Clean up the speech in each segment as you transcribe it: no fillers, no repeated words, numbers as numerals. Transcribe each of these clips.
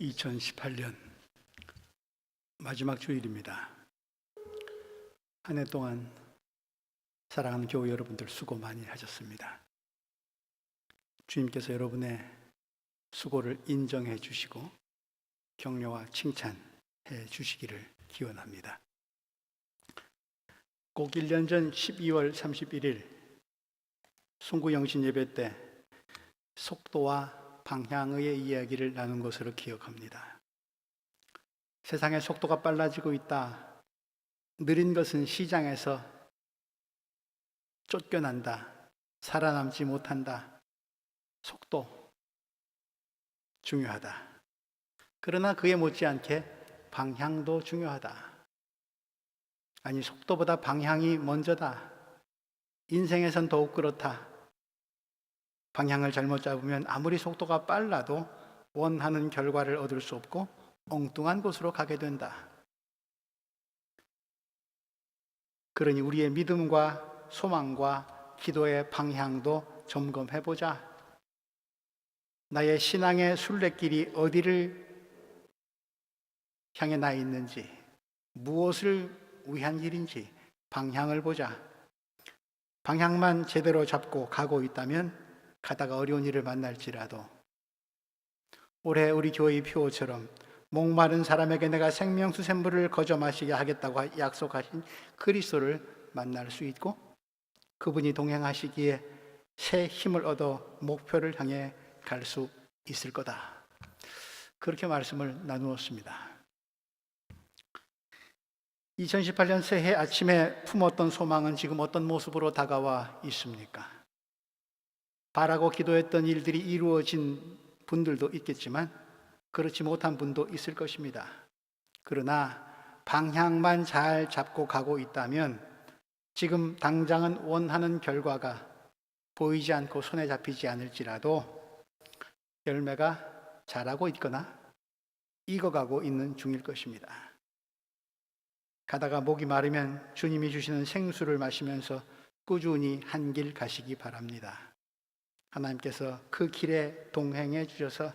2018년 마지막 주일입니다. 한 해 동안 사랑하는 교회 여러분들 수고 많이 하셨습니다. 주님께서 여러분의 수고를 인정해 주시고 격려와 칭찬해 주시기를 기원합니다. 꼭 1년 전 12월 31일 송구영신 예배 때 속도와 방향의 이야기를 나눈 것으로 기억합니다. 세상의 속도가 빨라지고 있다. 느린 것은 시장에서 쫓겨난다. 살아남지 못한다. 속도 중요하다. 그러나 그에 못지않게 방향도 중요하다. 아니, 속도보다 방향이 먼저다. 인생에선 더욱 그렇다. 방향을 잘못 잡으면 아무리 속도가 빨라도 원하는 결과를 얻을 수 없고 엉뚱한 곳으로 가게 된다. 그러니 우리의 믿음과 소망과 기도의 방향도 점검해보자. 나의 신앙의 순례길이 어디를 향해 나 있는지, 무엇을 위한 길인지 방향을 보자. 방향만 제대로 잡고 가고 있다면 가다가 어려운 일을 만날지라도 올해 우리 교회의 표어처럼 목마른 사람에게 내가 생명수 샘물을 거저 마시게 하겠다고 약속하신 그리스도를 만날 수 있고 그분이 동행하시기에 새 힘을 얻어 목표를 향해 갈 수 있을 거다. 그렇게 말씀을 나누었습니다. 2018년 새해 아침에 품었던 소망은 지금 어떤 모습으로 다가와 있습니까? 바라고 기도했던 일들이 이루어진 분들도 있겠지만 그렇지 못한 분도 있을 것입니다. 그러나 방향만 잘 잡고 가고 있다면 지금 당장은 원하는 결과가 보이지 않고 손에 잡히지 않을지라도 열매가 자라고 있거나 익어가고 있는 중일 것입니다. 가다가 목이 마르면 주님이 주시는 생수를 마시면서 꾸준히 한 길 가시기 바랍니다. 하나님께서 그 길에 동행해 주셔서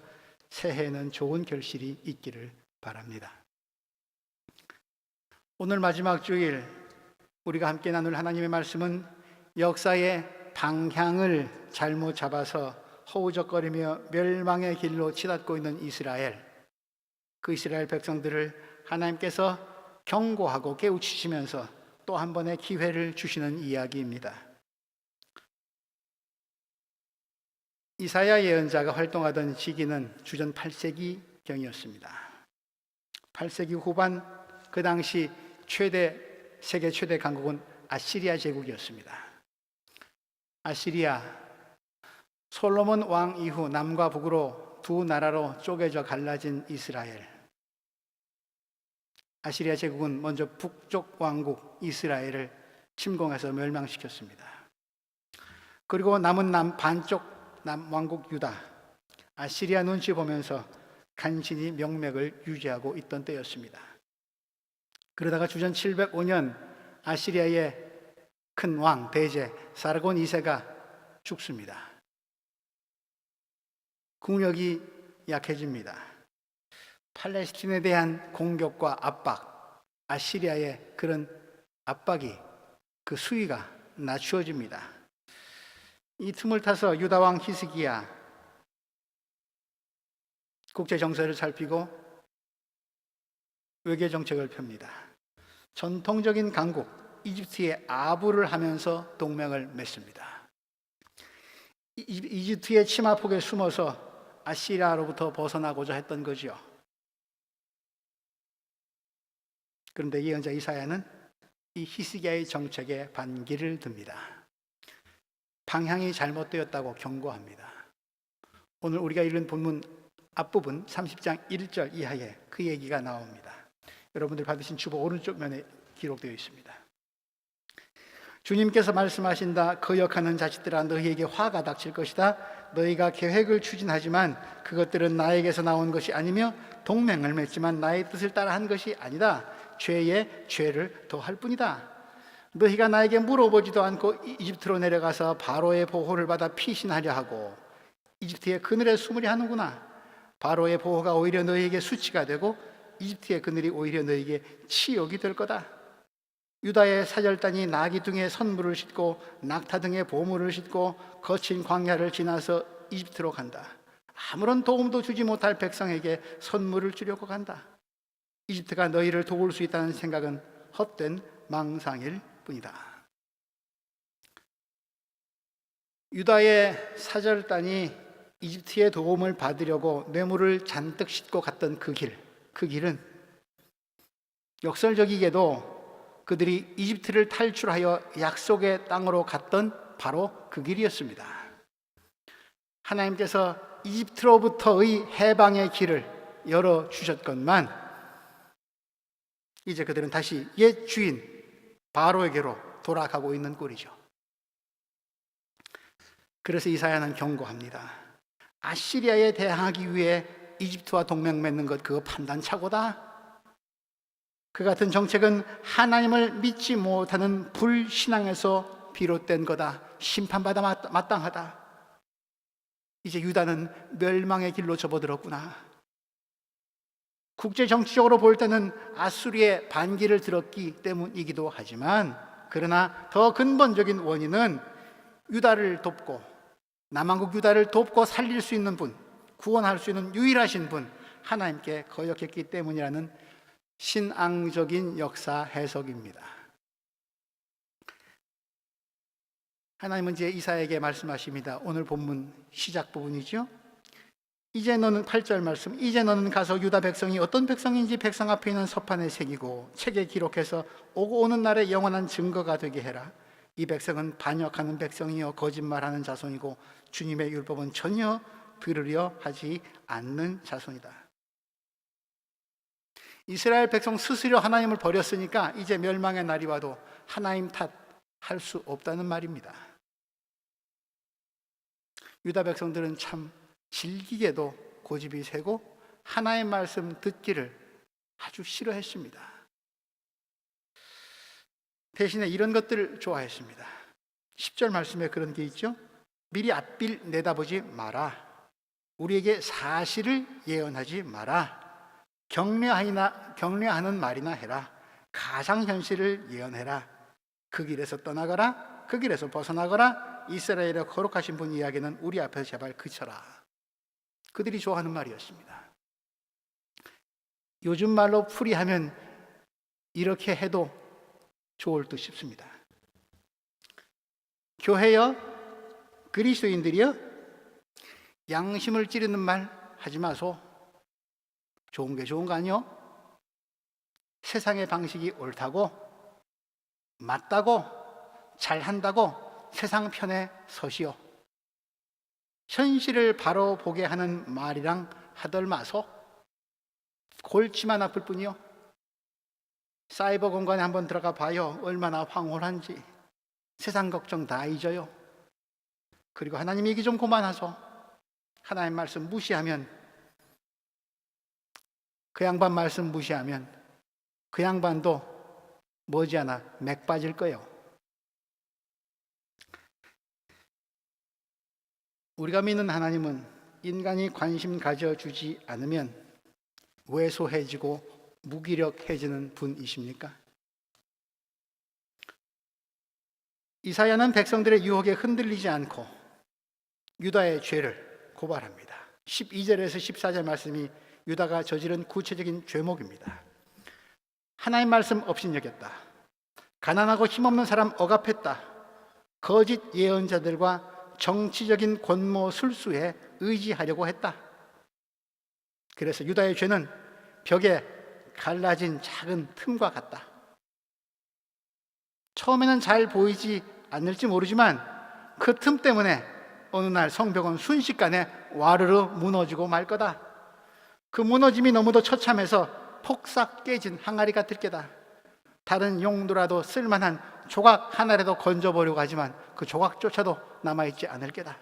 새해에는 좋은 결실이 있기를 바랍니다. 오늘 마지막 주일 우리가 함께 나눌 하나님의 말씀은 역사의 방향을 잘못 잡아서 허우적거리며 멸망의 길로 치닫고 있는 이스라엘, 그 이스라엘 백성들을 하나님께서 경고하고 깨우치시면서 또 한 번의 기회를 주시는 이야기입니다. 이사야 예언자가 활동하던 시기는 주전 8세기경이었습니다. 8세기 후반 그 당시 세계 최대 강국은 아시리아 제국이었습니다. 아시리아, 솔로몬 왕 이후 남과 북으로 두 나라로 쪼개져 갈라진 이스라엘. 아시리아 제국은 먼저 북쪽 왕국 이스라엘을 침공해서 멸망시켰습니다. 그리고 남은 반쪽 남왕국 유다, 아시리아 눈치 보면서 간신히 명맥을 유지하고 있던 때였습니다. 그러다가 주전 705년 아시리아의 큰 왕 대제 사르곤 2세가 죽습니다. 국력이 약해집니다. 팔레스틴에 대한 공격과 압박, 아시리아의 그런 압박이 그 수위가 낮추어집니다. 이 틈을 타서 유다 왕 히스기야 국제 정세를 살피고 외교 정책을 펴니다. 전통적인 강국 이집트에 아부를 하면서 동맹을 맺습니다. 이집트의 치마폭에 숨어서 아시리아로부터 벗어나고자 했던 거지요. 그런데 예언자 이사야는 이 히스기야의 정책에 반기를 듭니다. 방향이 잘못되었다고 경고합니다. 오늘 우리가 읽은 본문 앞부분 30장 1절 이하에 그 얘기가 나옵니다. 여러분들 받으신 주보 오른쪽 면에 기록되어 있습니다. 주님께서 말씀하신다. 거역하는 자식들아, 너희에게 화가 닥칠 것이다. 너희가 계획을 추진하지만 그것들은 나에게서 나온 것이 아니며 동맹을 맺지만 나의 뜻을 따라 한 것이 아니다. 죄에 죄를 더할 뿐이다. 너희가 나에게 물어보지도 않고 이집트로 내려가서 바로의 보호를 받아 피신하려 하고 이집트의 그늘에 숨으려 하는구나. 바로의 보호가 오히려 너희에게 수치가 되고 이집트의 그늘이 오히려 너희에게 치욕이 될 거다. 유다의 사절단이 나귀 등에 선물을 싣고 낙타 등에 보물을 싣고 거친 광야를 지나서 이집트로 간다. 아무런 도움도 주지 못할 백성에게 선물을 주려고 간다. 이집트가 너희를 도울 수 있다는 생각은 헛된 망상일 뿐이다. 유다의 사절단이 이집트의 도움을 받으려고 뇌물을 잔뜩 싣고 갔던 그 길은 역설적이게도 그들이 이집트를 탈출하여 약속의 땅으로 갔던 바로 그 길이었습니다. 하나님께서 이집트로부터의 해방의 길을 열어주셨건만 이제 그들은 다시 옛 주인 바로에게로 돌아가고 있는 꼴이죠. 그래서 이사야는 경고합니다. 아시리아에 대항하기 위해 이집트와 동맹 맺는 것 그거 판단착오다. 그 같은 정책은 하나님을 믿지 못하는 불신앙에서 비롯된 거다. 심판받아 마땅하다. 이제 유다는 멸망의 길로 접어들었구나. 국제 정치적으로 볼 때는 아수리의 반기를 들었기 때문이기도 하지만, 그러나 더 근본적인 원인은 유다를 돕고 남한국 유다를 돕고 살릴 수 있는 분, 구원할 수 있는 유일하신 분 하나님께 거역했기 때문이라는 신앙적인 역사 해석입니다. 하나님은 이제 이사야에게 말씀하십니다. 오늘 본문 시작 부분이죠. 이제 너는 8절 말씀, 이제 너는 가서 유다 백성이 어떤 백성인지 백성 앞에 있는 서판에 새기고 책에 기록해서 오고 오는 날에 영원한 증거가 되게 해라. 이 백성은 반역하는 백성이요 거짓말하는 자손이고 주님의 율법은 전혀 들으려 하지 않는 자손이다. 이스라엘 백성 스스로 하나님을 버렸으니까 이제 멸망의 날이 와도 하나님 탓할 수 없다는 말입니다. 유다 백성들은 참 질기게도 고집이 세고 하나님의 말씀 듣기를 아주 싫어했습니다. 대신에 이런 것들을 좋아했습니다. 10절 말씀에 그런 게 있죠. 미리 앞길 내다보지 마라. 우리에게 사실을 예언하지 마라. 격려하는 말이나 해라. 가상현실을 예언해라. 그 길에서 떠나거라. 그 길에서 벗어나거라. 이스라엘의 거룩하신 분 이야기는 우리 앞에서 제발 그쳐라. 그들이 좋아하는 말이었습니다. 요즘 말로 풀이하면 이렇게 해도 좋을 듯 싶습니다. 교회여, 그리스도인들이여, 양심을 찌르는 말 하지 마소. 좋은 게 좋은 거 아니요? 세상의 방식이 옳다고, 맞다고, 잘한다고 세상 편에 서시오. 현실을 바로 보게 하는 말이랑 하덜 마소. 골치만 아플 뿐이요. 사이버 공간에 한번 들어가 봐요. 얼마나 황홀한지. 세상 걱정 다 잊어요. 그리고 하나님 얘기 좀 그만하소. 하나님 말씀 무시하면, 그 양반 말씀 무시하면 그 양반도 머지않아 맥 빠질 거예요. 우리가 믿는 하나님은 인간이 관심 가져주지 않으면 왜소해지고 무기력해지는 분이십니까? 이사야는 백성들의 유혹에 흔들리지 않고 유다의 죄를 고발합니다. 12절에서 14절 말씀이 유다가 저지른 구체적인 죄목입니다. 하나님 말씀 업신여겼다. 가난하고 힘없는 사람 억압했다. 거짓 예언자들과 정치적인 권모술수에 의지하려고 했다. 그래서 유다의 죄는 벽에 갈라진 작은 틈과 같다. 처음에는 잘 보이지 않을지 모르지만 그 틈 때문에 어느 날 성벽은 순식간에 와르르 무너지고 말 거다. 그 무너짐이 너무도 처참해서 폭삭 깨진 항아리 같을 게다. 다른 용도라도 쓸만한 조각 하나라도 건져보려고 하지만 그 조각조차도 남아있지 않을 게다.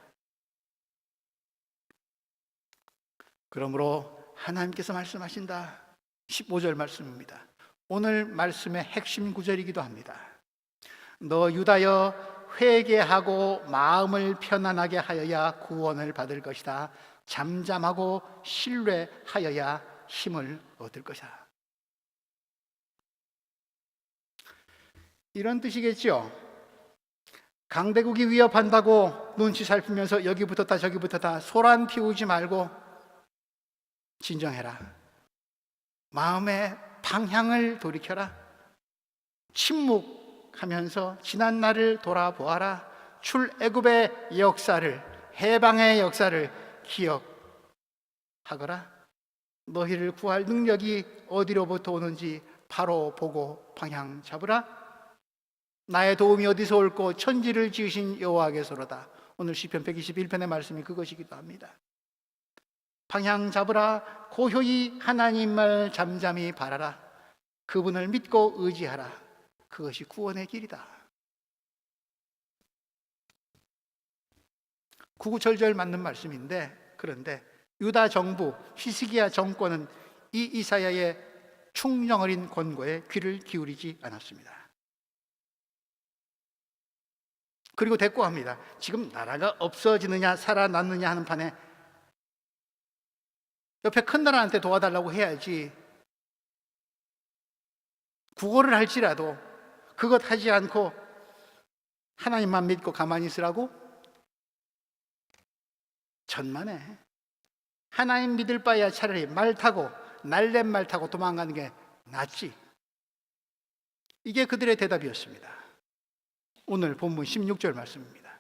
그러므로 하나님께서 말씀하신다. 15절 말씀입니다. 오늘 말씀의 핵심 구절이기도 합니다. 너 유다여 회개하고 마음을 편안하게 하여야 구원을 받을 것이다. 잠잠하고 신뢰하여야 힘을 얻을 것이다. 이런 뜻이겠죠. 강대국이 위협한다고 눈치 살피면서 여기 붙었다 저기 붙었다 소란 피우지 말고 진정해라. 마음의 방향을 돌이켜라. 침묵하면서 지난 날을 돌아보아라. 출애굽의 역사를, 해방의 역사를 기억하거라. 너희를 구할 능력이 어디로부터 오는지 바로 보고 방향 잡으라. 나의 도움이 어디서 올고 천지를 지으신 여호와께서로다. 오늘 시편 121편의 말씀이 그것이기도 합니다. 방향 잡으라. 고요히 하나님 말 잠잠히 바라라. 그분을 믿고 의지하라. 그것이 구원의 길이다. 구구절절 맞는 말씀인데, 그런데 유다 정부 히스기야 정권은 이 이사야의 충정 어린 권고에 귀를 기울이지 않았습니다. 그리고 대꾸합니다. 지금 나라가 없어지느냐 살아났느냐 하는 판에 옆에 큰 나라한테 도와달라고 해야지, 구걸을 할지라도 그것 하지 않고 하나님만 믿고 가만히 있으라고? 천만에. 하나님 믿을 바에야 차라리 말 타고 날랜 말 타고 도망가는 게 낫지. 이게 그들의 대답이었습니다. 오늘 본문 16절 말씀입니다.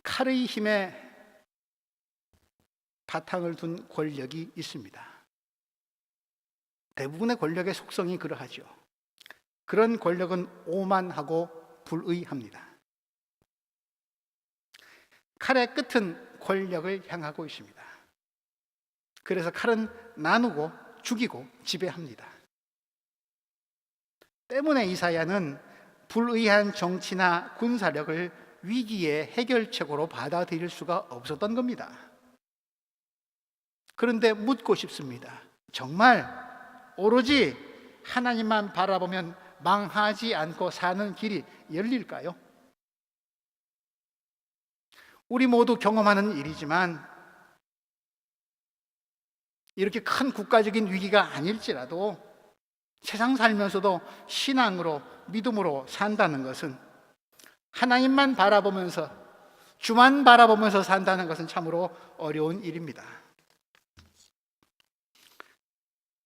칼의 힘에 바탕을 둔 권력이 있습니다. 대부분의 권력의 속성이 그러하죠. 그런 권력은 오만하고 불의합니다. 칼의 끝은 권력을 향하고 있습니다. 그래서 칼은 나누고 죽이고 지배합니다. 때문에 이사야는 불의한 정치나 군사력을 위기의 해결책으로 받아들일 수가 없었던 겁니다. 그런데 묻고 싶습니다. 정말 오로지 하나님만 바라보면 망하지 않고 사는 길이 열릴까요? 우리 모두 경험하는 일이지만 이렇게 큰 국가적인 위기가 아닐지라도 세상 살면서도 신앙으로, 믿음으로 산다는 것은, 하나님만 바라보면서, 주만 바라보면서 산다는 것은 참으로 어려운 일입니다.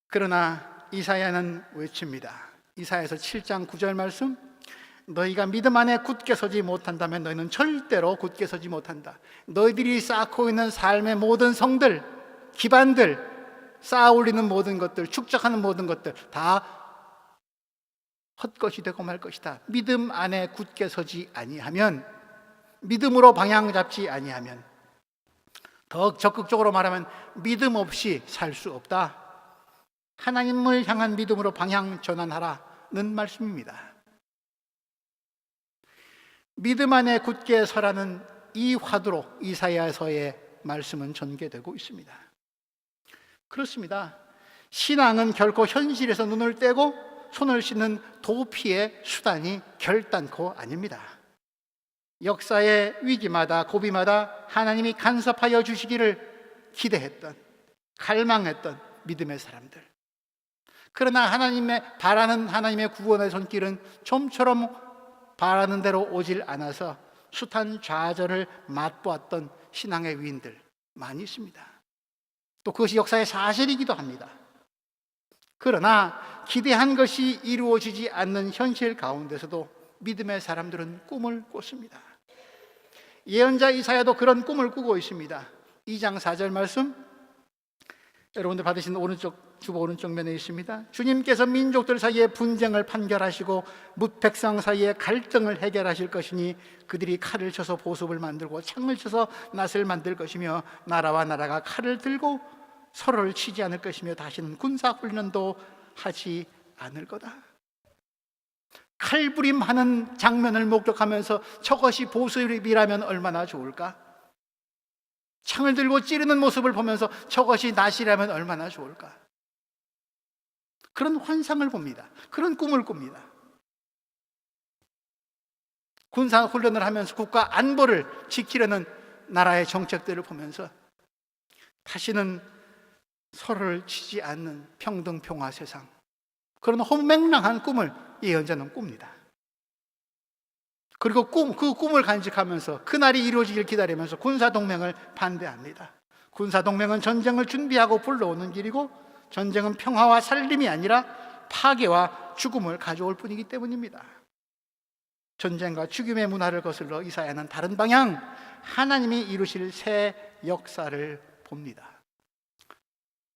그러나 이사야는 외칩니다. 이사야서 7장 9절 말씀, 너희가 믿음 안에 굳게 서지 못한다면 너희는 절대로 굳게 서지 못한다. 너희들이 쌓고 있는 삶의 모든 성들, 기반들, 쌓아 올리는 모든 것들, 축적하는 모든 것들 다 헛것이 되고 말 것이다. 믿음 안에 굳게 서지 아니하면, 믿음으로 방향 잡지 아니하면, 더 적극적으로 말하면 믿음 없이 살 수 없다. 하나님을 향한 믿음으로 방향 전환하라는 말씀입니다. 믿음 안에 굳게 서라는 이 화두로 이사야서의 말씀은 전개되고 있습니다. 그렇습니다. 신앙은 결코 현실에서 눈을 떼고 손을 씻는 도피의 수단이 결단코 아닙니다. 역사의 위기마다 고비마다 하나님이 간섭하여 주시기를 기대했던, 갈망했던 믿음의 사람들. 그러나 바라는 하나님의 구원의 손길은 좀처럼 바라는 대로 오질 않아서 숱한 좌절을 맛보았던 신앙의 위인들 많이 있습니다. 또 그것이 역사의 사실이기도 합니다. 그러나 기대한 것이 이루어지지 않는 현실 가운데서도 믿음의 사람들은 꿈을 꿨습니다. 예언자 이사야도 그런 꿈을 꾸고 있습니다. 2장 4절 말씀, 여러분들 받으신 주보 오른쪽 면에 있습니다. 주님께서 민족들 사이에 분쟁을 판결하시고 뭇 백성 사이에 갈등을 해결하실 것이니 그들이 칼을 쳐서 보습을 만들고 창을 쳐서 낫을 만들 것이며 나라와 나라가 칼을 들고 서로를 치지 않을 것이며 다시는 군사훈련도 하지 않을 거다. 칼부림하는 장면을 목격하면서 저것이 보습이라면 얼마나 좋을까? 창을 들고 찌르는 모습을 보면서 저것이 낫이라면 얼마나 좋을까? 그런 환상을 봅니다. 그런 꿈을 꿉니다. 군사 훈련을 하면서 국가 안보를 지키려는 나라의 정책들을 보면서 다시는 서로를 치지 않는 평등 평화 세상, 그런 호맹랑한 꿈을 예언자는 꿉니다. 그리고 그 꿈을 간직하면서 그날이 이루어지길 기다리면서 군사동맹을 반대합니다. 군사동맹은 전쟁을 준비하고 불러오는 길이고, 전쟁은 평화와 살림이 아니라 파괴와 죽음을 가져올 뿐이기 때문입니다. 전쟁과 죽임의 문화를 거슬러 이사야는 다른 방향, 하나님이 이루실 새 역사를 봅니다.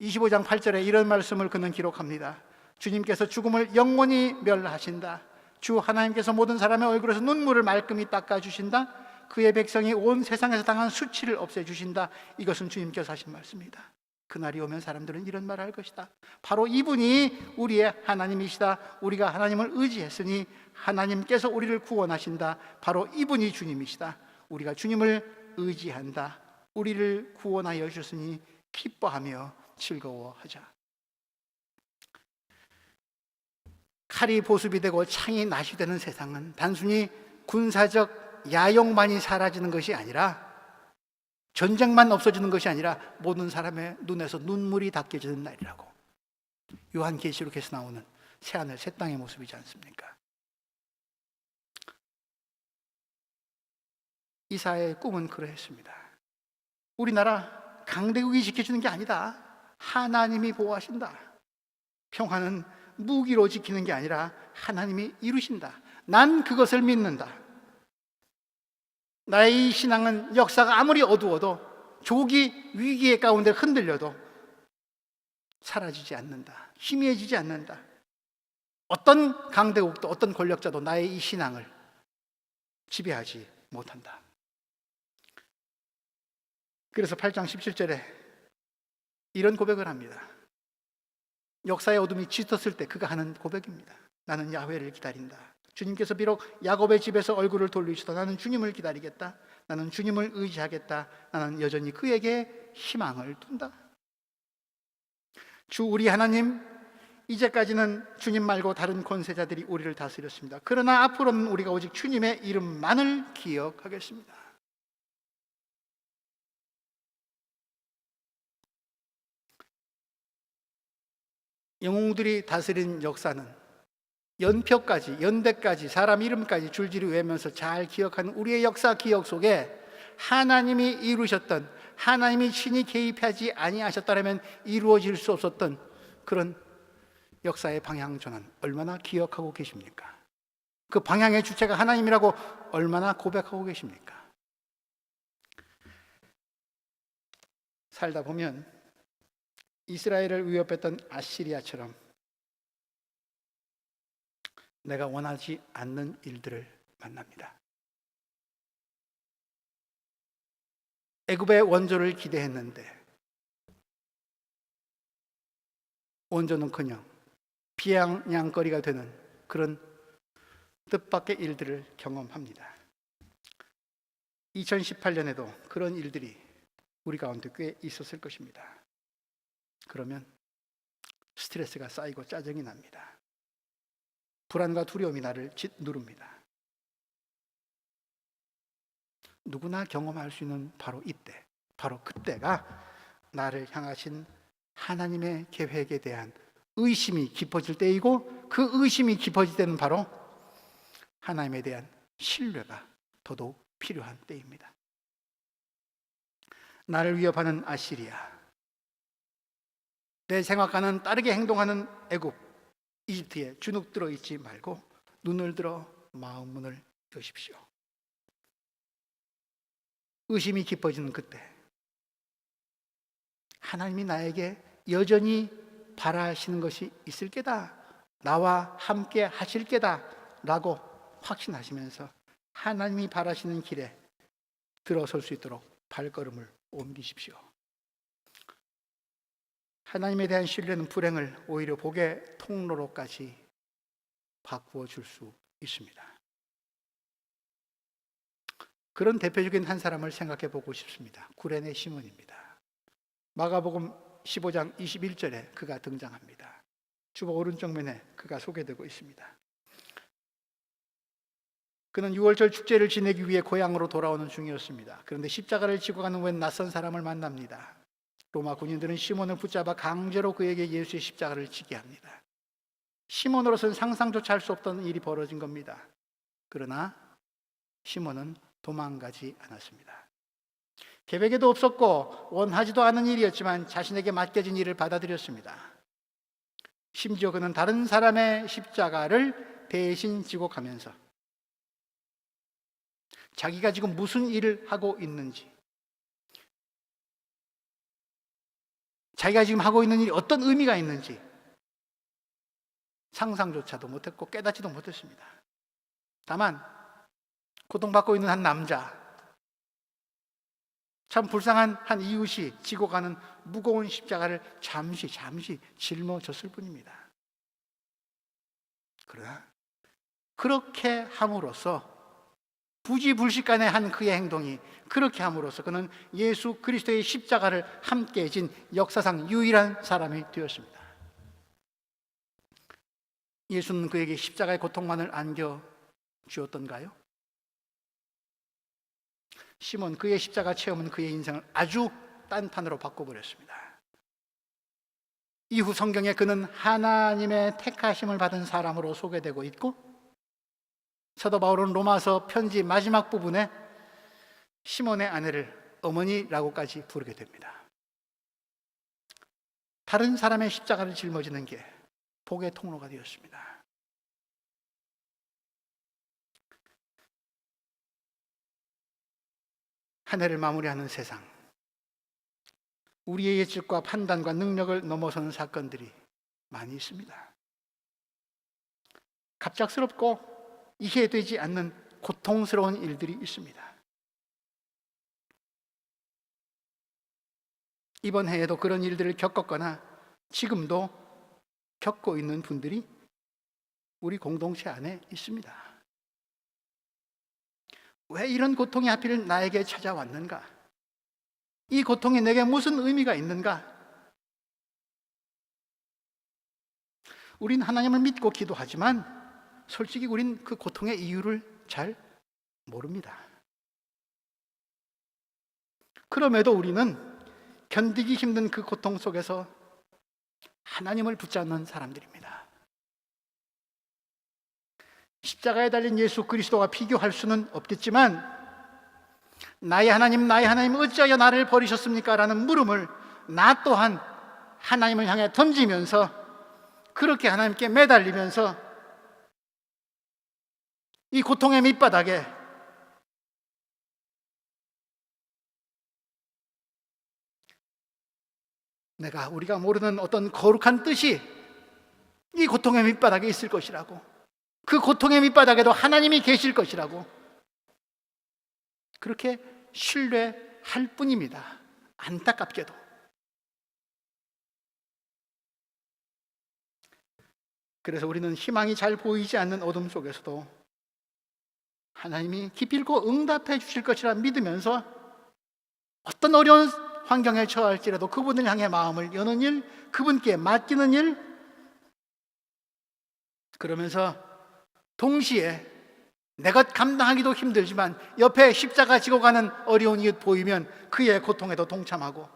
25장 8절에 이런 말씀을 그는 기록합니다. 주님께서 죽음을 영원히 멸하신다. 주 하나님께서 모든 사람의 얼굴에서 눈물을 말끔히 닦아주신다. 그의 백성이 온 세상에서 당한 수치를 없애주신다. 이것은 주님께서 하신 말씀입니다. 그날이 오면 사람들은 이런 말을 할 것이다. 바로 이분이 우리의 하나님이시다. 우리가 하나님을 의지했으니 하나님께서 우리를 구원하신다. 바로 이분이 주님이시다. 우리가 주님을 의지한다. 우리를 구원하여 주셨으니 기뻐하며 즐거워하자. 칼이 보습이 되고 창이 낫이 되는 세상은 단순히 군사적 야욕만이 사라지는 것이 아니라, 전쟁만 없어지는 것이 아니라 모든 사람의 눈에서 눈물이 닦여지는 날이라고. 요한계시록에서 나오는 새하늘 새 땅의 모습이지 않습니까? 이사야의 꿈은 그러했습니다. 우리나라 강대국이 지켜주는 게 아니다. 하나님이 보호하신다. 평화는 무기로 지키는 게 아니라 하나님이 이루신다. 난 그것을 믿는다. 나의 이 신앙은 역사가 아무리 어두워도, 조기 위기의 가운데 흔들려도 사라지지 않는다. 희미해지지 않는다. 어떤 강대국도 어떤 권력자도 나의 이 신앙을 지배하지 못한다. 그래서 8장 17절에 이런 고백을 합니다. 역사의 어둠이 짙었을 때 그가 하는 고백입니다. 나는 야훼를 기다린다. 주님께서 비록 야곱의 집에서 얼굴을 돌리시다 나는 주님을 기다리겠다. 나는 주님을 의지하겠다. 나는 여전히 그에게 희망을 둔다. 주 우리 하나님, 이제까지는 주님 말고 다른 권세자들이 우리를 다스렸습니다. 그러나 앞으로는 우리가 오직 주님의 이름만을 기억하겠습니다. 영웅들이 다스린 역사는 연표까지, 연대까지, 사람 이름까지 줄줄이 외면서 잘 기억하는 우리의 역사 기억 속에 하나님이 이루셨던, 하나님이 친히 개입하지 아니하셨다면 이루어질 수 없었던 그런 역사의 방향 전환 얼마나 기억하고 계십니까? 그 방향의 주체가 하나님이라고 얼마나 고백하고 계십니까? 살다 보면 이스라엘을 위협했던 아시리아처럼 내가 원하지 않는 일들을 만납니다. 애굽의 원조를 기대했는데 원조는커녕 비아냥거리가 되는 그런 뜻밖의 일들을 경험합니다. 2018년에도 그런 일들이 우리 가운데 꽤 있었을 것입니다. 그러면 스트레스가 쌓이고 짜증이 납니다. 불안과 두려움이 나를 짓누릅니다. 누구나 경험할 수 있는 바로 이때, 바로 그때가 나를 향하신 하나님의 계획에 대한 의심이 깊어질 때이고, 그 의심이 깊어질 때는 바로 하나님에 대한 신뢰가 더더욱 필요한 때입니다. 나를 위협하는 아시리아, 내 생각과는 다르게 행동하는 애굽, 이집트에 주눅들어 있지 말고 눈을 들어 마음 문을 여십시오. 의심이 깊어지는 그때 하나님이 나에게 여전히 바라시는 것이 있을 게다, 나와 함께 하실 게다 라고 확신하시면서 하나님이 바라시는 길에 들어설 수 있도록 발걸음을 옮기십시오. 하나님에 대한 신뢰는 불행을 오히려 복의 통로로까지 바꾸어 줄 수 있습니다. 그런 대표적인 한 사람을 생각해 보고 싶습니다. 구레네 시몬입니다. 마가복음 15장 21절에 그가 등장합니다. 주보 오른쪽 면에 그가 소개되고 있습니다. 그는 유월절 축제를 지내기 위해 고향으로 돌아오는 중이었습니다. 그런데 십자가를 지고 가는 웬 낯선 사람을 만납니다. 로마 군인들은 시몬을 붙잡아 강제로 그에게 예수의 십자가를 지게 합니다. 시몬으로서는 상상조차 할 수 없던 일이 벌어진 겁니다. 그러나 시몬은 도망가지 않았습니다. 계획에도 없었고 원하지도 않은 일이었지만 자신에게 맡겨진 일을 받아들였습니다. 심지어 그는 다른 사람의 십자가를 대신 지고 가면서 자기가 지금 무슨 일을 하고 있는지, 자기가 지금 하고 있는 일이 어떤 의미가 있는지 상상조차도 못했고 깨닫지도 못했습니다. 다만 고통받고 있는 한 남자, 참 불쌍한 한 이웃이 지고 가는 무거운 십자가를 잠시 짊어졌을 뿐입니다. 그러나 그렇게 함으로써, 부지불식간에 한 그의 행동이 그렇게 함으로써 그는 예수 그리스도의 십자가를 함께 진 역사상 유일한 사람이 되었습니다. 예수는 그에게 십자가의 고통만을 안겨 주었던가요? 시몬, 그의 십자가 체험은 그의 인생을 아주 딴판으로 바꿔버렸습니다. 이후 성경에 그는 하나님의 택하심을 받은 사람으로 소개되고 있고, 사도 바울은 로마서 편지 마지막 부분에 시몬의 아내를 어머니라고까지 부르게 됩니다. 다른 사람의 십자가를 짊어지는 게 복의 통로가 되었습니다. 한 해를 마무리하는 세상, 우리의 예측과 판단과 능력을 넘어서는 사건들이 많이 있습니다. 갑작스럽고 이해되지 않는 고통스러운 일들이 있습니다. 이번 해에도 그런 일들을 겪었거나 지금도 겪고 있는 분들이 우리 공동체 안에 있습니다. 왜 이런 고통이 하필 나에게 찾아왔는가? 이 고통이 내게 무슨 의미가 있는가? 우린 하나님을 믿고 기도하지만 솔직히 우린 그 고통의 이유를 잘 모릅니다. 그럼에도 우리는 견디기 힘든 그 고통 속에서 하나님을 붙잡는 사람들입니다. 십자가에 달린 예수 그리스도와 비교할 수는 없겠지만, 나의 하나님 어찌하여 나를 버리셨습니까? 라는 물음을 나 또한 하나님을 향해 던지면서, 그렇게 하나님께 매달리면서 이 고통의 밑바닥에 우리가 모르는 어떤 거룩한 뜻이 이 고통의 밑바닥에 있을 것이라고, 그 고통의 밑바닥에도 하나님이 계실 것이라고 그렇게 신뢰할 뿐입니다. 안타깝게도. 그래서 우리는 희망이 잘 보이지 않는 어둠 속에서도 하나님이 기필코 응답해 주실 것이라 믿으면서 어떤 어려운 환경에 처할지라도 그분을 향해 마음을 여는 일, 그분께 맡기는 일, 그러면서 동시에 내 것 감당하기도 힘들지만 옆에 십자가 지고 가는 어려운 이웃 보이면 그의 고통에도 동참하고,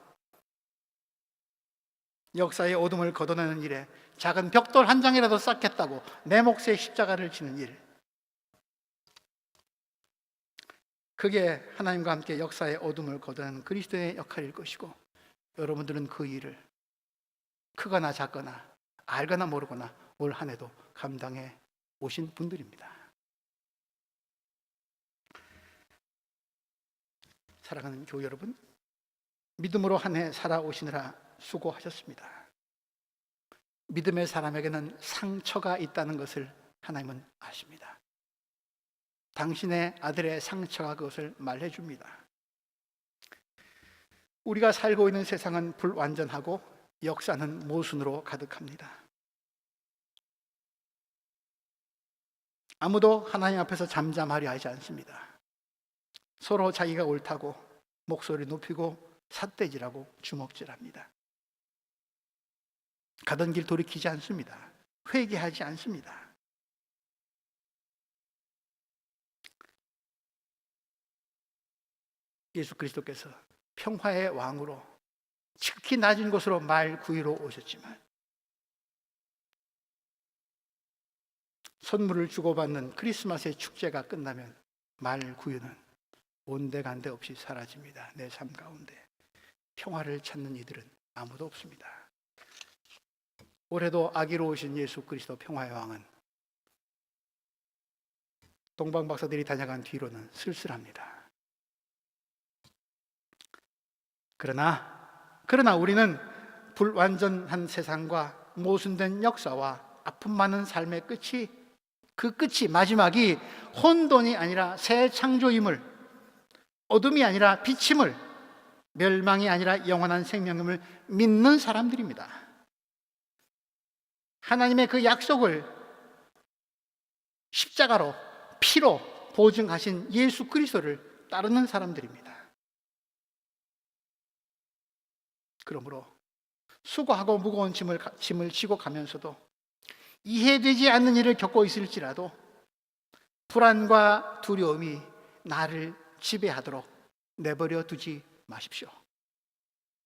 역사의 어둠을 걷어내는 일에 작은 벽돌 한 장이라도 쌓겠다고 내 몫의 십자가를 지는 일, 그게 하나님과 함께 역사의 어둠을 걷어내는 그리스도의 역할일 것이고, 여러분들은 그 일을 크거나 작거나 알거나 모르거나 올 한 해도 감당해 오신 분들입니다. 사랑하는 교회 여러분, 믿음으로 한 해 살아오시느라 수고하셨습니다. 믿음의 사람에게는 상처가 있다는 것을 하나님은 아십니다. 당신의 아들의 상처가 그것을 말해줍니다. 우리가 살고 있는 세상은 불완전하고 역사는 모순으로 가득합니다. 아무도 하나님 앞에서 잠잠하려 하지 않습니다. 서로 자기가 옳다고 목소리 높이고 삿대질하고 주먹질합니다. 가던 길 돌이키지 않습니다. 회개하지 않습니다. 예수 그리스도께서 평화의 왕으로 지극히 낮은 곳으로 말 구유로 오셨지만 선물을 주고받는 크리스마스의 축제가 끝나면 말 구유는 온데간데 없이 사라집니다. 내 삶 가운데 평화를 찾는 이들은 아무도 없습니다. 올해도 아기로 오신 예수 그리스도 평화의 왕은 동방 박사들이 다녀간 뒤로는 쓸쓸합니다. 그러나 우리는 불완전한 세상과 모순된 역사와 아픔 많은 삶의 끝이, 그 끝이, 마지막이 혼돈이 아니라 새 창조임을, 어둠이 아니라 빛임을, 멸망이 아니라 영원한 생명임을 믿는 사람들입니다. 하나님의 그 약속을 십자가로, 피로 보증하신 예수 그리스도를 따르는 사람들입니다. 그러므로 수고하고 무거운 짐을 지고 가면서도 이해되지 않는 일을 겪고 있을지라도 불안과 두려움이 나를 지배하도록 내버려 두지 마십시오.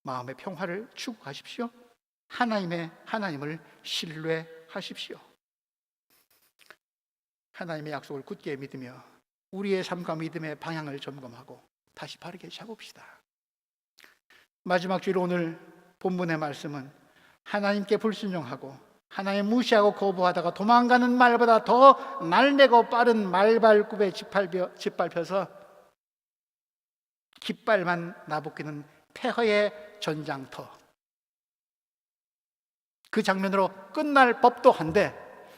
마음의 평화를 추구하십시오. 하나님을 신뢰하십시오. 하나님의 약속을 굳게 믿으며 우리의 삶과 믿음의 방향을 점검하고 다시 바르게 잡읍시다. 마지막 주일 오늘 본문의 말씀은 하나님께 불순종하고 하나님 무시하고 거부하다가 도망가는 말보다 더 날매고 빠른 말발굽에 짓밟혀서 깃발만 나부끼는 폐허의 전장터, 그 장면으로 끝날 법도 한데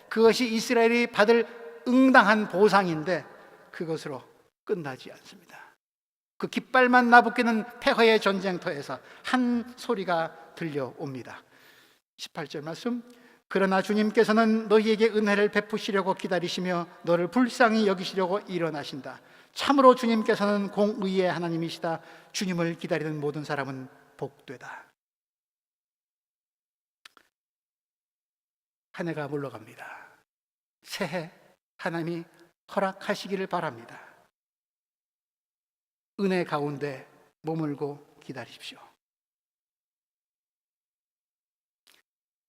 그것이 이스라엘이 받을 응당한 보상인데 그것으로 끝나지 않습니다. 그 깃발만 나부끼는 폐허의 전쟁터에서 한 소리가 들려옵니다. 18절 말씀, 그러나 주님께서는 너희에게 은혜를 베푸시려고 기다리시며 너를 불쌍히 여기시려고 일어나신다. 참으로 주님께서는 공의의 하나님이시다. 주님을 기다리는 모든 사람은 복되다. 한 해가 물러갑니다. 새해 하나님이 허락하시기를 바랍니다. 은혜 가운데 머물고 기다리십시오.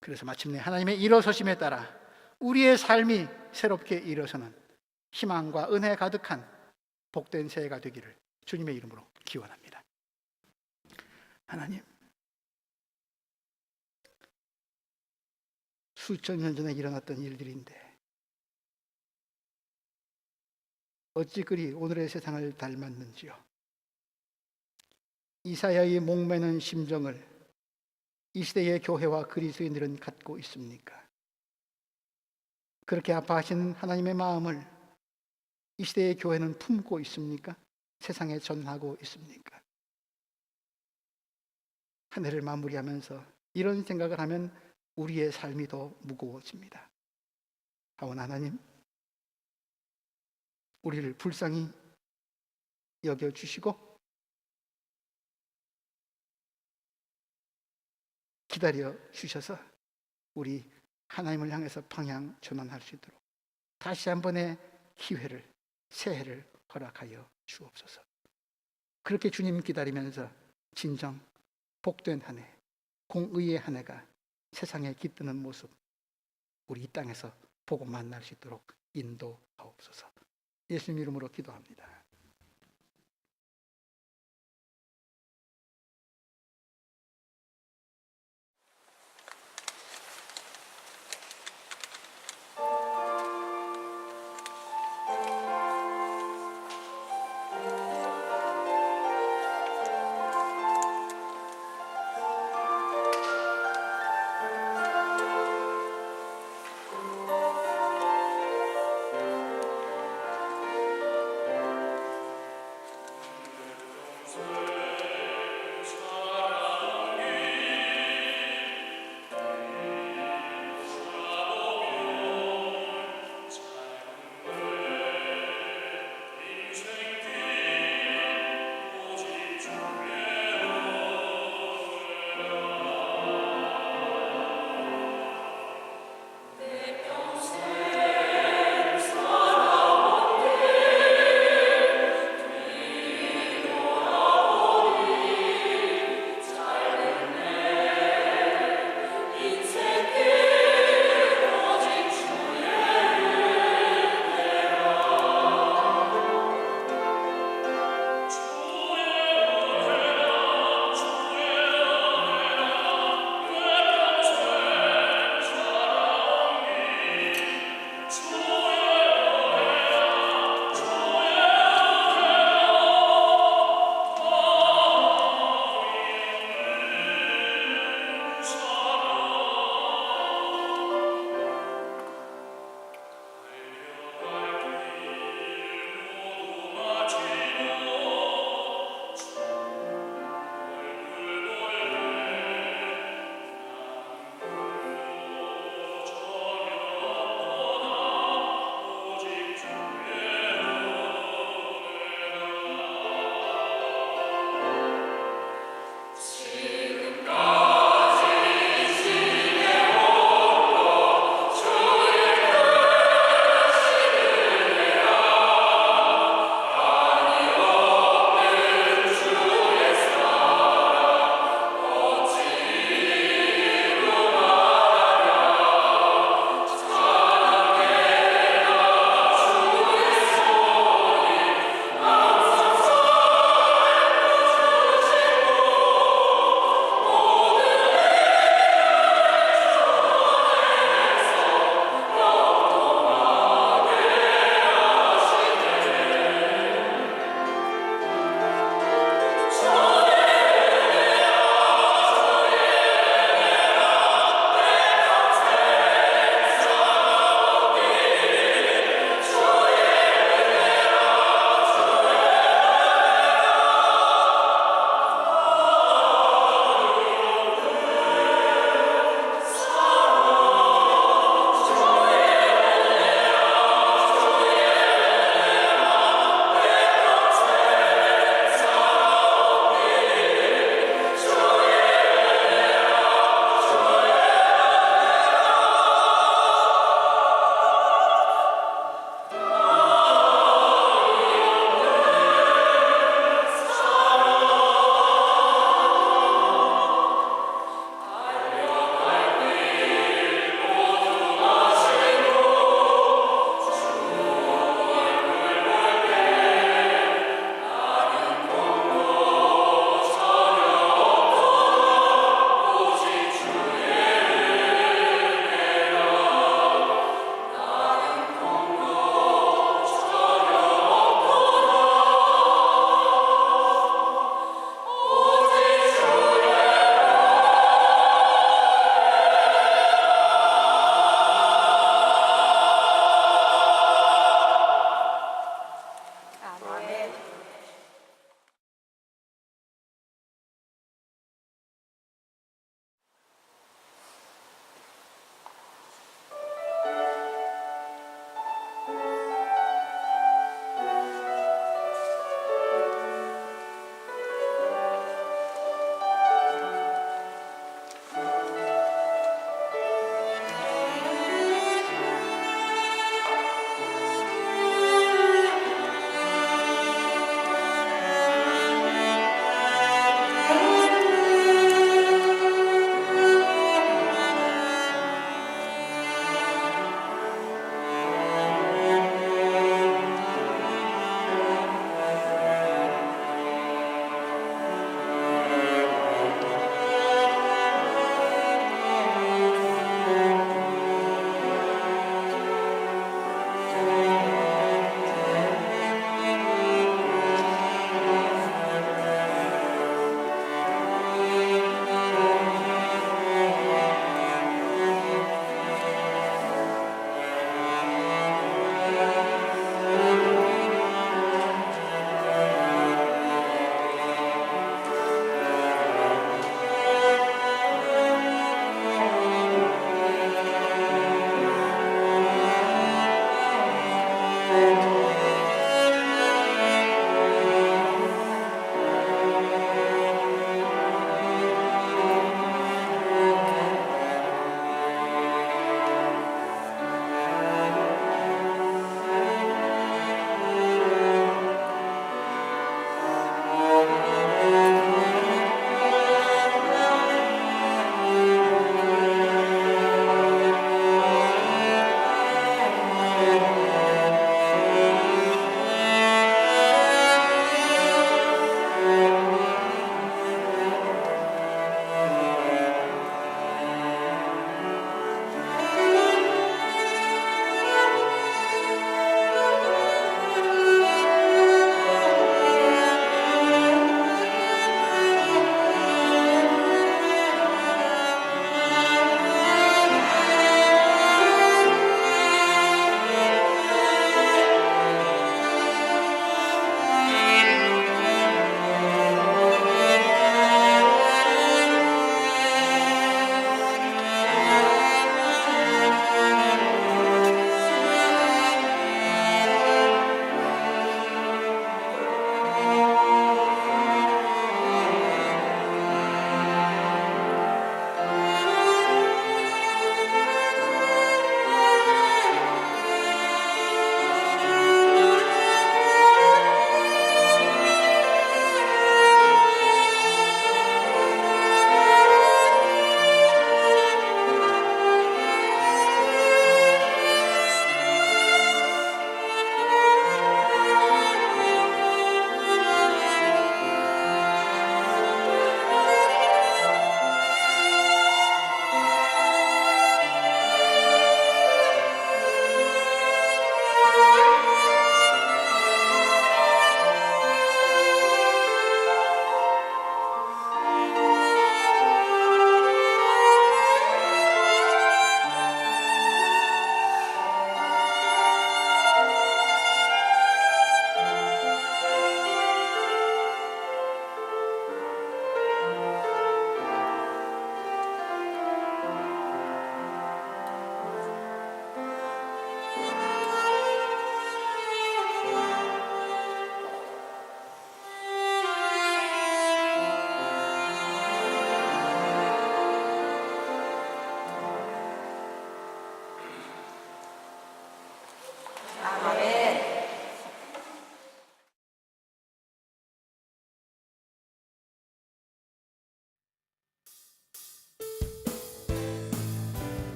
그래서 마침내 하나님의 일어서심에 따라 우리의 삶이 새롭게 일어서는 희망과 은혜 가득한 복된 새해가 되기를 주님의 이름으로 기원합니다. 하나님, 수천 년 전에 일어났던 일들인데 어찌 그리 오늘의 세상을 닮았는지요. 이사야의 목매는 심정을 이 시대의 교회와 그리스도인들은 갖고 있습니까? 그렇게 아파하신 하나님의 마음을 이 시대의 교회는 품고 있습니까? 세상에 전하고 있습니까? 한 해를 마무리하면서 이런 생각을 하면 우리의 삶이 더 무거워집니다. 하오나 하나님, 우리를 불쌍히 여겨주시고 기다려 주셔서 우리 하나님을 향해서 방향 전환할 수 있도록 다시 한 번의 기회를, 새해를 허락하여 주옵소서. 그렇게 주님 기다리면서 진정 복된 한 해, 공의의 한 해가 세상에 깃드는 모습 우리 이 땅에서 보고 만날 수 있도록 인도하옵소서. 예수님 이름으로 기도합니다.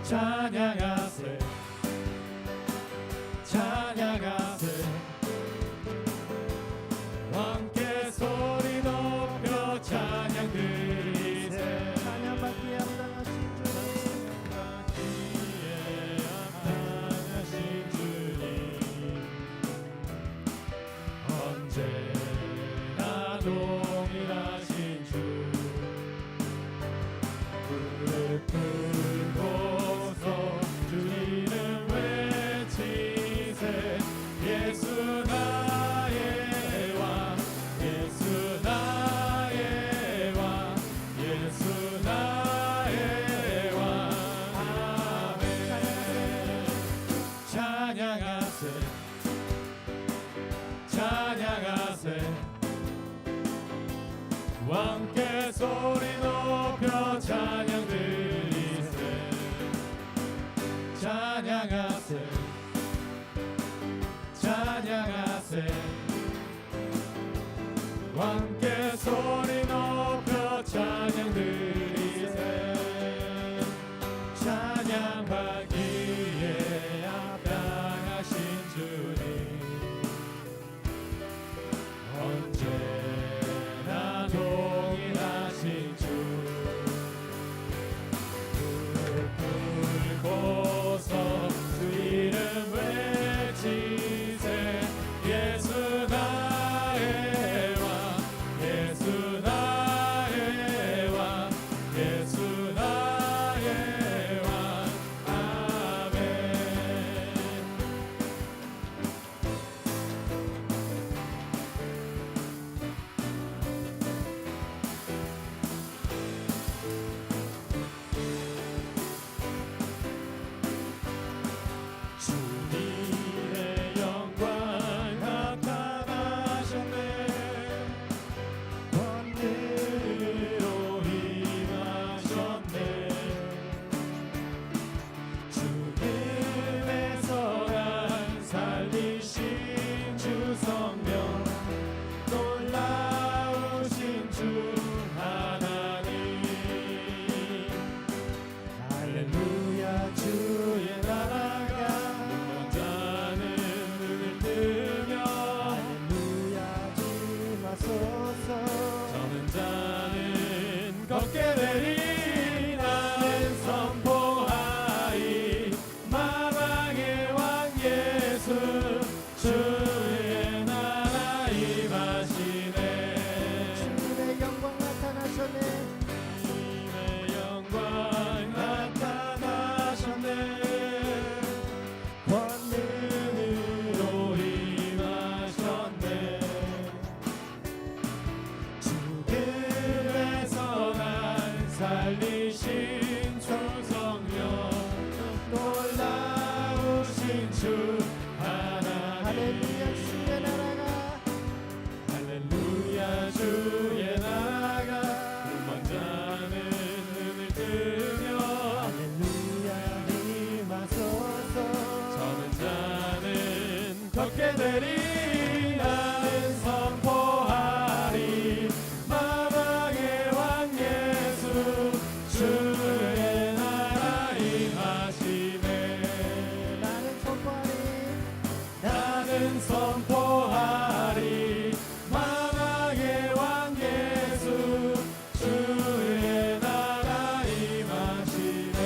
찬양하세 찬양하세 함께 소리 높여 찬양 드리세 찬양받기에 합당하신 주님 받기에 합당하신 주님 언제나 동일하신 주 무릎 꿇고서 주 이름 외치세 예수 나의 왕 예수 나의 왕 예수 나의 왕 아멘 찬양하세 찬양하세 왕께 소리 높여 찬양 드리세 찬양하세 찬양하세 왕께 소리 높여 찬양 드리세 찬양받기에 합당하신 주님 언제나 동일하신 주 무릎 꿇고서 주 이름 외치세 예수 나의 왕 예수 나의 왕 예수 나의 왕 아멘 주님의 영광 나타나셨네 권능으로 임하셨네 죽음에서 날 살리신 주 성령 놀라우신 주 하나님 할렐루야 주의 나라가 자는 눈을 뜨며 할렐루야 주님 하소서 저는 자는 걷게 되리 나는 선포하리 마방의 왕 예수 주의 나라 임하시네 주님의 영광 나타나셨네 주님의 영광 나타나셨네 권능으로 임하셨네 죽음에서 날 살리신 조성령 놀라우신 주 하나님 할렐루야 주의 나라가 할렐루야 주의 나라가 꿈만 자는 눈을 뜨며 할렐루야 임하소서 저는 자는 걷게 되리 나는 선포하리 마방의 왕 예수 주의 나라 임하시네 나는 선포하리 나는 선포하리 마방의 왕 예수 주의 나라 임하시네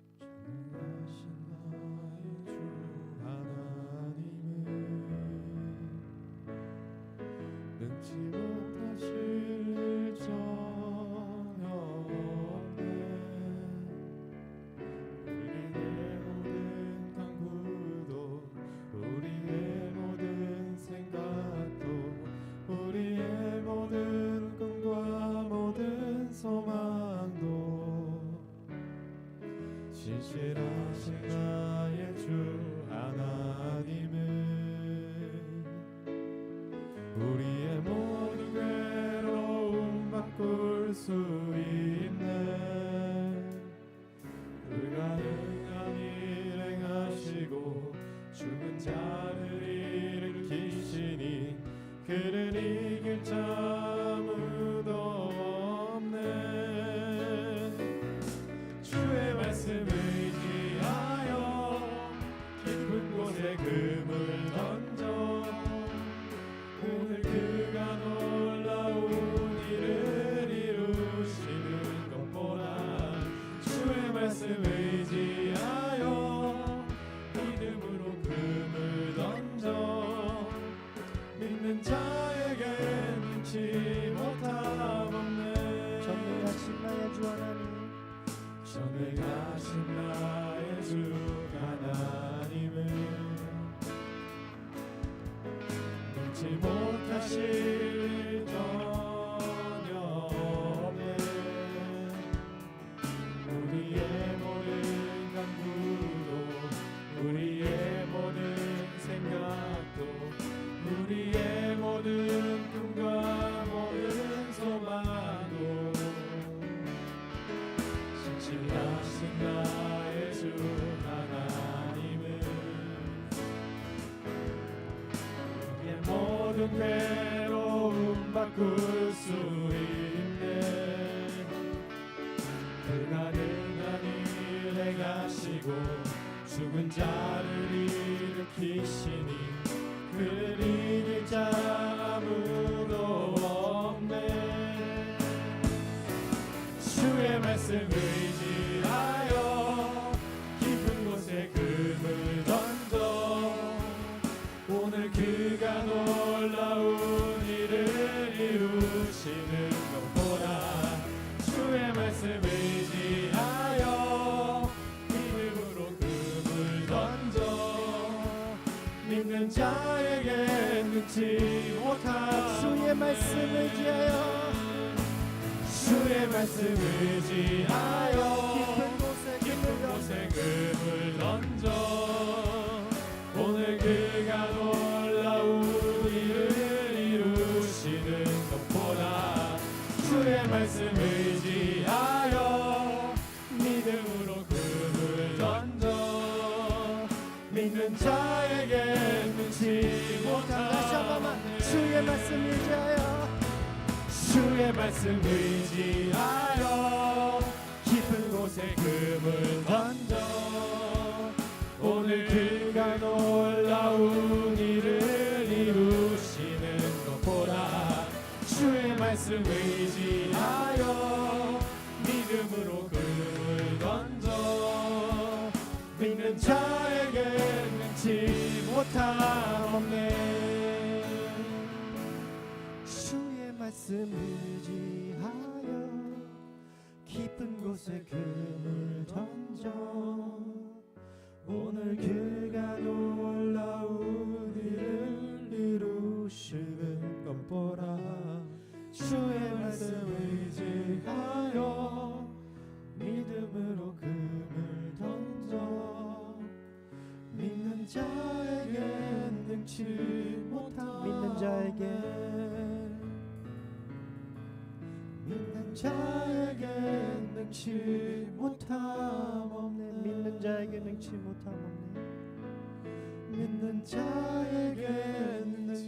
전능하신 나의 주 하나님은 능치 못하실 일 전혀 없네 우리의 모든 간구도 우리의 모든 생각도 우리의 모든 꿈과 모든 소망도 신실하신 나의 주 하나님은 우리의 모든 괴로움 바꿀 수 있네. 불가능한 일 행하시고 죽은 자를 일으키시니 그를 이길 자 아무도 없네. 주의 말씀 의지하여 깊은 곳에 금을 던져 오늘 그가 놀라운 일을 이루시는 것 보라. 주의 말씀 의지하여 믿음으로 금을 던져 믿는 자에게 눈치 못함 없네. 전능하신 나의 주 하나님, 전능하신 나의 주 하나님을 눈치 못하실 전혀 없네. 우리의 모든 간구도 우리의 모든 생각도 우리의 모든 꿈과 모든 소망도 신실하신 나의 주 하나님을 우리의 모든 괴로움 바꿀 수 있네. 불가능한 일 행하시고 죽은 자를 일으키시니 그를 이길 자 아무도 없네. 주의 말씀 의지하여 깊은 곳에 금을 던져 오늘 그가 놀라운 일을 이루시는 것 보라. 주의 말씀 의지하여 믿음으로 금을 던져 믿는 자에게 눈치 못함. 주의 말씀 의지하여 주의 말씀 의지하여 깊은 곳에 금을 던져 오늘 그가 놀라운 일을 이루시는 것 보라. 주의 말씀 의지하여 믿음으로 금을 던져 믿는 자에게 눈치 다시 한 번만 못함. 주의 말씀 의지하여 주의 말씀 의지하여 깊은 곳에 금을 던져 오늘 그가 놀라운 일을 이루시는 것 보라. 주의 말씀 의지하여 믿음으로 금을 던져 믿는 자에게 눈치 못함 없네. 주의 말씀 의지하여 깊은 곳에 금을 던져 오늘 그가 놀라운 일을 이루시는 것 보라. 주의 말씀 의지하여 믿음으로 금을 던져 믿는 자에게 능치 못함. 믿는 자에게 능치 못함 없네. 믿는 자에게 능치 못함 없네. 믿는 자에게 능치